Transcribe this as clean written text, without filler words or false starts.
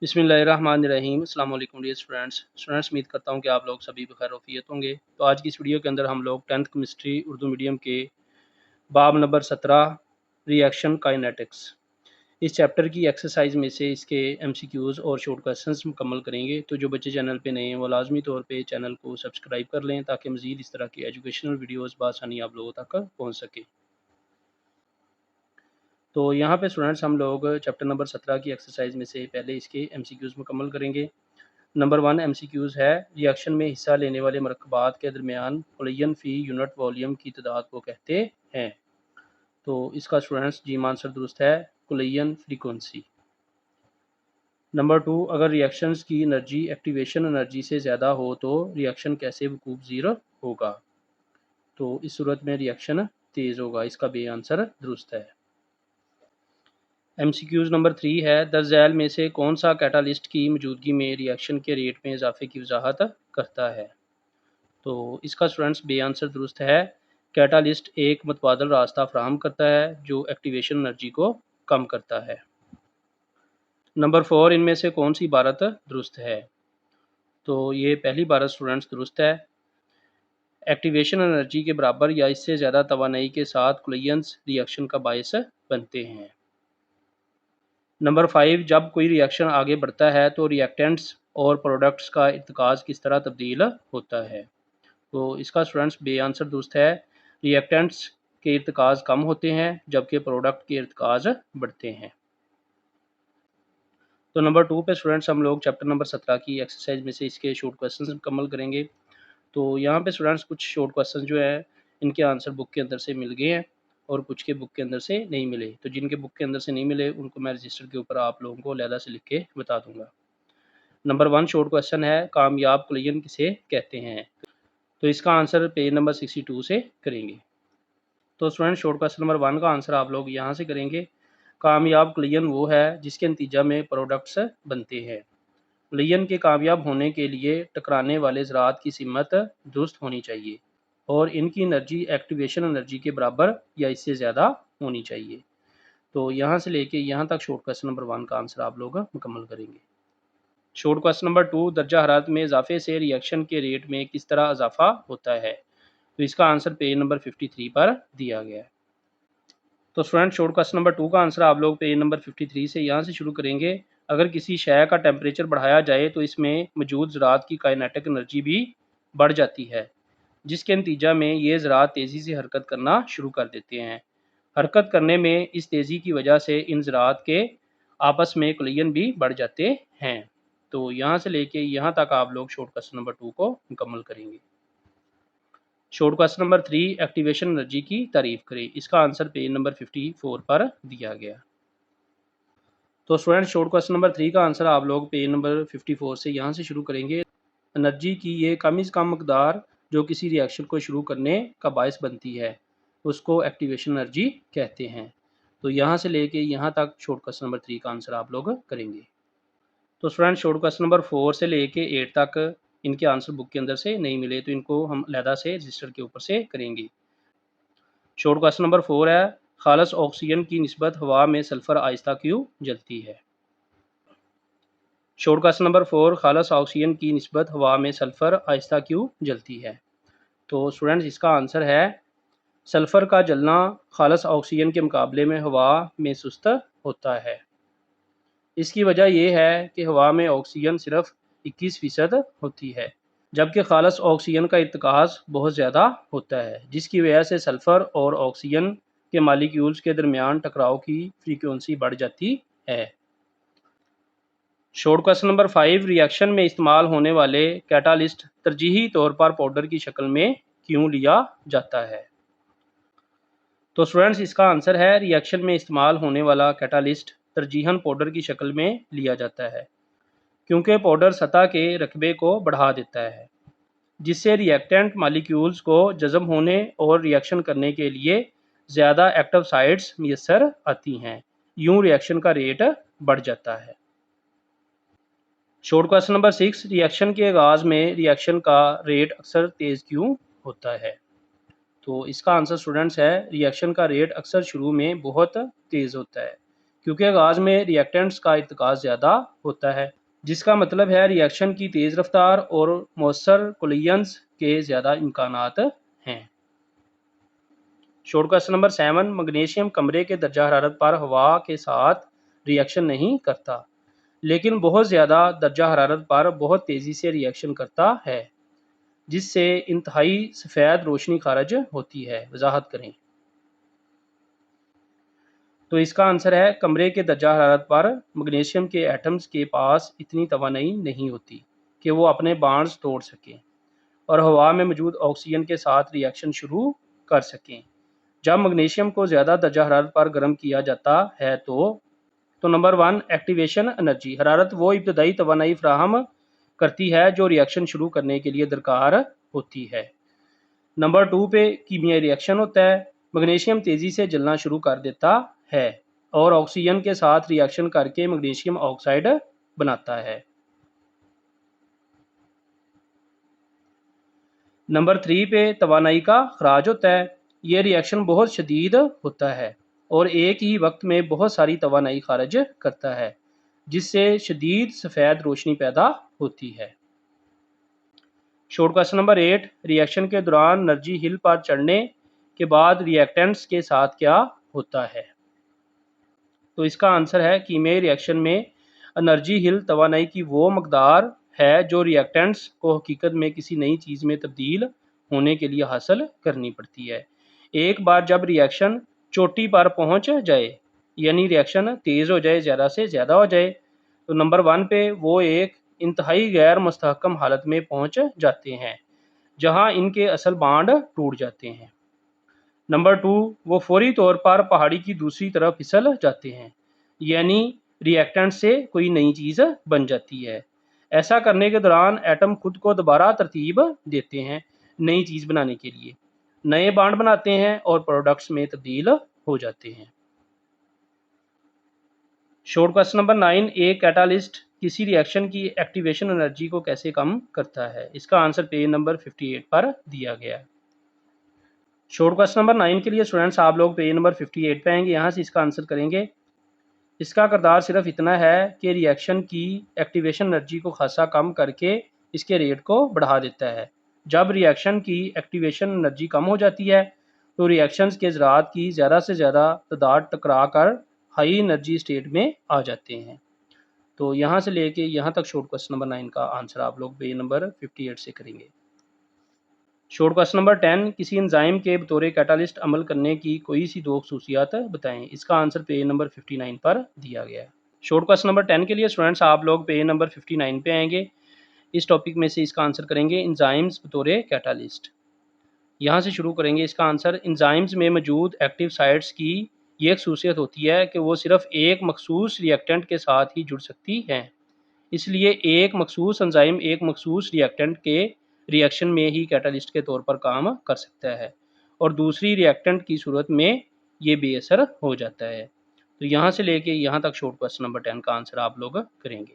बिस्मिल्लाहिर्रहमानिर्रहीम। अस्सलाम वालेकुम डियर स्टूडेंट्स, उम्मीद करता हूँ कि आप लोग सभी बखैर वफ़ियत होंगे। तो आज की इस वीडियो के अंदर हम लोग 10th केमिस्ट्री उर्दू मीडियम के बाब नंबर 17 रिएक्शन काइनेटिक्स इस चैप्टर की एक्सरसाइज में से इसके एमसीक्यूज़ और शॉर्ट क्वेश्चंस मुकम्मल करेंगे। तो जो बच्चे चैनल पे नए हैं वो लाजमी तौर पे चैनल को सब्सक्राइब कर लें ताकि मज़ीद इस तरह की एजुकेशनल वीडियोज़ बआसानी आप लोगों तक पहुँच सके। तो यहाँ पे स्टूडेंट्स हम लोग चैप्टर नंबर 17 की एक्सरसाइज में से पहले इसके एमसीक्यूज़ मुकम्मल करेंगे। नंबर 1 एमसीक्यूज़ है, रिएक्शन में हिस्सा लेने वाले मरकबात के दरमियान कुलयन फ़ी यूनिट वॉल्यूम की तादाद को कहते हैं। तो इसका स्टूडेंट्स जी आंसर दुरुस्त है, कुलयन फ्रीक्वेंसी। नंबर 2, अगर रिएक्शंस की एनर्जी एक्टिवेशन एनर्जी से ज़्यादा हो तो रिएक्शन कैसे वकूफ़ ज़ीर होगा। तो इस सूरत में रिएक्शन तेज़ होगा, इसका बे आंसर दुरुस्त है। एमसीक्यूज़ नंबर 3 है, दर्ज झैल में से कौन सा कैटालिस्ट की मौजूदगी में रिएक्शन के रेट में इजाफे की वजाहत करता है। तो इसका स्टूडेंट्स बे आंसर दुरुस्त है, कैटालिस्ट एक मुतबादल रास्ता फराहम करता है जो एक्टिवेशन एनर्जी को कम करता है। नंबर 4, इनमें से कौन सी इबारत दुरुस्त है। तो ये पहली इबारत स्टूडेंट्स दुरुस्त है, एक्टिवेशन एनर्जी के बराबर या इससे ज़्यादा तवानाई के साथ कुलयंस रिएक्शन का बायस बनते हैं। नंबर 5, जब कोई रिएक्शन आगे बढ़ता है तो रिएक्टेंट्स और प्रोडक्ट्स का इर्तिकाज़ किस तरह तब्दील होता है। तो इसका स्टूडेंट्स बे आंसर दुरुस्त है, रिएक्टेंट्स के इर्तिकाज़ कम होते हैं जबकि प्रोडक्ट के इर्तिकाज़ बढ़ते हैं। तो नंबर 2 पे स्टूडेंट्स हम लोग चैप्टर नंबर 17 की एक्सरसाइज में से इसके शॉर्ट क्वेश्चंस मुकम्मल करेंगे। तो यहाँ पे स्टूडेंट्स कुछ शॉर्ट क्वेश्चन जो है इनके आंसर बुक के अंदर से मिल गए हैं और कुछ के बुक के अंदर से नहीं मिले। तो जिनके बुक के अंदर से नहीं मिले उनको मैं रजिस्टर के ऊपर आप लोगों को अलहदा से लिख के बता दूंगा। नंबर 1 शॉर्ट क्वेश्चन है, कामयाब कुलयन किसे कहते हैं। तो इसका आंसर पेज नंबर 62 से करेंगे। तो स्टूडेंट शॉर्ट क्वेश्चन नंबर 1 का आंसर आप लोग यहाँ से करेंगे, कामयाब कुलयन वो है जिसके नतीजा में प्रोडक्ट्स बनते हैं। कुलयन के कामयाब होने के लिए टकराने वाले ज़रात की सिमत दुरुस्त होनी चाहिए और इनकी एनर्जी एक्टिवेशन एनर्जी के बराबर या इससे ज़्यादा होनी चाहिए। तो यहाँ से लेके यहाँ तक शॉर्ट क्वेश्चन नंबर 1 का आंसर आप लोग मुकम्मल करेंगे। शॉर्ट क्वेश्चन नंबर 2, दर्जा हरारत में इजाफे से रिएक्शन के रेट में किस तरह इजाफा होता है। तो इसका आंसर पेज नंबर 53 पर दिया गया है। तो स्टूडेंट शॉर्ट क्वेश्चन नंबर 2 का आंसर आप लोग पेज नंबर 53 से यहाँ से शुरू करेंगे। अगर किसी शय का टेम्परेचर बढ़ाया जाए तो इसमें मौजूद ज़रात की काइनेटिक एनर्जी भी बढ़ जाती है, जिसके नतीजा में ये ज़रात तेज़ी से हरकत करना शुरू कर देते हैं। हरकत करने में इस तेज़ी की वजह से इन ज़रात के आपस में कुलयन भी बढ़ जाते हैं। तो यहाँ से लेके यहाँ तक आप लोग शॉर्ट क्वेश्चन नंबर 2 को मुकम्मल करेंगे। Short question number 3, activation energy की तारीफ करें। इसका आंसर पेज नंबर 54 पर दिया गया। तो स्टूडेंट शॉर्ट क्वेश्चन नंबर 3 का आंसर आप लोग पेज नंबर 54 से यहाँ से शुरू करेंगे। एनर्जी की ये कम से कम मकदार जो किसी रिएक्शन को शुरू करने का बायस बनती है उसको एक्टिवेशन एनर्जी कहते हैं। तो यहाँ से लेके यहाँ तक शॉर्ट क्वेश्चन नंबर 3 का आंसर आप लोग करेंगे। तो स्टूडेंट शॉर्ट क्वेश्चन नंबर 4 से लेके 8 तक इनके आंसर बुक के अंदर से नहीं मिले तो इनको हम अलहदा से रजिस्टर के ऊपर से करेंगे। शॉर्ट क्वेश्चन नंबर 4 है, खालस ऑक्सीजन की निस्बत हवा में सल्फर आहिस्ता क्यों जलती है। शॉर्ट क्वेश्चन नंबर 4, खालस ऑक्सीजन की निस्बत हवा में सल्फर आहिस्ता क्यों जलती है। तो स्टूडेंट्स इसका आंसर है, सल्फर का जलना खालस ऑक्सीजन के मुकाबले में हवा में सुस्त होता है। इसकी वजह यह है कि हवा में ऑक्सीजन सिर्फ 21% होती है जबकि खालस ऑक्सीजन का इर्तिकाज़ बहुत ज़्यादा होता है, जिसकी वजह से सल्फ़र और ऑक्सीजन के मालिक्यूल्स के दरमियान टकराव की फ्रीक्वेंसी बढ़ जाती है। शॉर्ट क्वेश्चन नंबर 5, रिएक्शन में इस्तेमाल होने वाले कैटालिस्ट तरजीही तौर पर पाउडर की शक्ल में क्यों लिया जाता है। तो स्टूडेंट्स इसका आंसर है, रिएक्शन में इस्तेमाल होने वाला कैटालिस्ट तरजीहन पाउडर की शक्ल में लिया जाता है क्योंकि पाउडर सतह के रकबे को बढ़ा देता है, जिससे रिएक्टेंट मालिक्यूल्स को जज़्ब होने और रिएक्शन करने के लिए ज़्यादा एक्टिव साइट्स मैसर आती हैं। यूं रिएक्शन का रेट बढ़ जाता है। शॉर्ट क्वेश्चन नंबर 6, रिएक्शन के आगाज़ में रिएक्शन का रेट अक्सर तेज़ क्यों होता है। तो इसका आंसर स्टूडेंट्स है, रिएक्शन का रेट अक्सर शुरू में बहुत तेज़ होता है क्योंकि आगाज़ में रिएक्टेंट्स का इर्तिकाज़ ज़्यादा होता है, जिसका मतलब है रिएक्शन की तेज़ रफ्तार और मौसर कोलिजन्स के ज़्यादा इम्कानात हैं। शॉर्ट क्वेश्चन नंबर 7, मैग्नीशियम कमरे के दर्जा हरारत पर हवा के साथ रिएक्शन नहीं करता, लेकिन बहुत ज़्यादा दर्जा हरारत पर बहुत तेज़ी से रिएक्शन करता है, जिससे इंतहाई सफ़ेद रोशनी खारिज होती है। वजाहत करें। तो इसका आंसर है कमरे के दर्जा हरारत पर मैग्नीशियम के एटम्स के पास इतनी तवानाई नहीं होती कि वो अपने बॉन्ड्स तोड़ सकें और हवा में मौजूद ऑक्सीजन के साथ रिएक्शन शुरू कर सकें। जब मैग्नीशियम को ज़्यादा दर्जा हरारत पर गर्म किया जाता है तो नंबर 1, एक्टिवेशन एनर्जी। हरारत वो इब्तदाई तवानाई फराहम करती है जो रिएक्शन शुरू करने के लिए दरकार होती है। नंबर 2 पे कीमियाई रिएक्शन होता है। मैग्नीशियम तेज़ी से जलना शुरू कर देता है और ऑक्सीजन के साथ रिएक्शन करके मैग्नीशियम ऑक्साइड बनाता है। नंबर 3 पे तवानाई का खराज होता है। ये रिएक्शन बहुत शदीद होता है और एक ही वक्त में बहुत सारी तवानाई खारिज करता है, जिससे शदीद सफ़ेद रोशनी पैदा होती है। शॉर्ट क्वेश्चन नंबर 8, रिएक्शन के दौरान एनर्जी हिल पर चढ़ने के बाद रिएक्टेंट्स के साथ क्या होता है? तो इसका आंसर है कीमियाई रिएक्शन में एनर्जी हिल तवानाई की वो मकदार है जो रिएक्टेंट्स को हकीकत में किसी नई चीज़ में तब्दील होने के लिए हासिल करनी पड़ती है। एक बार जब रिएक्शन चोटी पर पहुंच जाए, यानी रिएक्शन तेज़ हो जाए, ज़्यादा से ज़्यादा हो जाए, तो नंबर 1 पे वो एक इंतहाई गैर मुस्तहकम हालत में पहुंच जाते हैं, जहां इनके असल बांड टूट जाते हैं। नंबर 2, वो फौरी तौर पर पहाड़ी की दूसरी तरफ फिसल जाते हैं, यानी रिएक्टेंट से कोई नई चीज़ बन जाती है। ऐसा करने के दौरान एटम खुद को दोबारा तरतीब देते हैं नई चीज़ बनाने के लिए, नए बांड बनाते हैं और प्रोडक्ट्स में तब्दील हो जाते हैं। शॉर्ट क्वेश्चन नंबर 9, एक कैटालिस्ट किसी रिएक्शन की एक्टिवेशन एनर्जी को कैसे कम करता है? इसका आंसर पेज नंबर 58 पर दिया गया है। शॉर्ट क्वेश्चन नंबर 9 के लिए स्टूडेंट्स आप लोग पेज नंबर 58 पे आएंगे, यहाँ से इसका आंसर करेंगे। इसका किरदार सिर्फ इतना है कि रिएक्शन की एक्टिवेशन एनर्जी को खासा कम करके इसके रेट को बढ़ा देता है। जब रिएक्शन की एक्टिवेशन एनर्जी कम हो जाती है तो रिएक्शंस के ज़रात की ज़्यादा से ज़्यादा तादाद टकरा कर हाई एनर्जी स्टेट में आ जाते हैं। तो यहाँ से लेके यहाँ तक शॉर्ट क्वेश्चन नंबर 9 का आंसर आप लोग पेज नंबर 58 से करेंगे। शॉर्ट क्वेश्चन नंबर 10, किसी एंजाइम के बतौर कैटालिस्ट अमल करने की कोई सी दो खसूसियात बताएं। इसका आंसर पेज नंबर 59 पर दिया गया है। शॉर्ट क्वेश्चन नंबर 10 के लिए स्टूडेंट्स आप लोग पेज नंबर 59 पे आएंगे, इस टॉपिक में से इसका आंसर करेंगे एंजाइम्स बतौर कैटालिस्ट। यहाँ से शुरू करेंगे इसका आंसर। एंजाइम्स में मौजूद एक्टिव साइट्स की ये खसूसियत होती है कि वो सिर्फ एक मखसूस रिएक्टेंट के साथ ही जुड़ सकती हैं, इसलिए एक मखसूस एंजाइम एक मखसूस रिएक्टेंट के रिएक्शन में ही कैटालिस्ट के तौर पर काम कर सकता है और दूसरी रिएक्टेंट की सूरत में ये बेअसर हो जाता है। तो यहाँ से लेके यहाँ तक शॉर्ट क्वेश्चन नंबर 10 का आंसर आप लोग करेंगे।